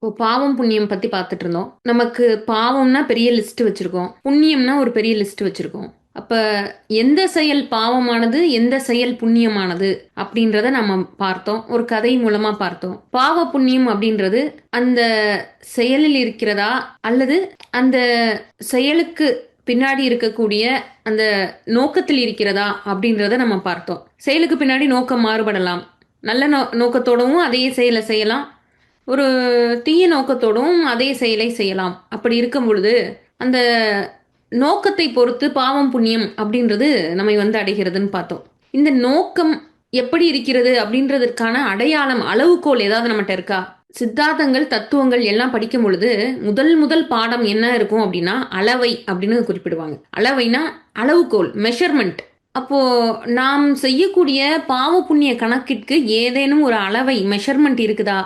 இப்போ பாவம், புண்ணியம் பத்தி பார்த்துட்டு இருந்தோம். நமக்கு பாவம்னா பெரிய லிஸ்ட் வச்சிருக்கோம். புண்ணியம்னா ஒரு பெரிய லிஸ்ட் வச்சிருக்கோம். அப்ப எந்த செயல் பாவமானது, எந்த செயல் புண்ணியமானது அப்படின்றத நம்ம பார்த்தோம். ஒரு கதை மூலமா பார்த்தோம். பாவ புண்ணியம் அப்படின்றது அந்த செயலில் இருக்கிறதா, அல்லது அந்த செயலுக்கு பின்னாடி இருக்கக்கூடிய அந்த நோக்கத்தில் இருக்கிறதா அப்படின்றத நம்ம பார்த்தோம். செயலுக்கு பின்னாடி நோக்கம் மாறுபடலாம். நல்ல நோக்கத்தோடவும் அதே செயலை செய்யலாம். ஒரு தீய நோக்கத்தோடும் அதே செயலை செய்யலாம். அப்படி இருக்கும் பொழுது, அந்த நோக்கத்தை பொறுத்து பாவம், புண்ணியம் அப்படின்றது நம்மை வந்து அடைகிறதுன்னு பார்த்தோம். இந்த நோக்கம் எப்படி இருக்கிறது அப்படின்றதற்கான அடையாளம், அளவுகோல் ஏதாவது நம்மட்ட இருக்கா? சித்தாந்தங்கள், தத்துவங்கள் எல்லாம் படிக்கும் பொழுது, முதல் முதல் பாடம் என்ன இருக்கும் அப்படின்னா, அளவை அப்படின்னு குறிப்பிடுவாங்க. அளவைனா அளவுகோல், மெஷர்மென்ட். அப்போ நாம் செய்யக்கூடிய பாவ, புண்ணிய கணக்கிற்கு ஏதேனும் ஒரு அளவை, மெஷர்மென்ட் இருக்குதா?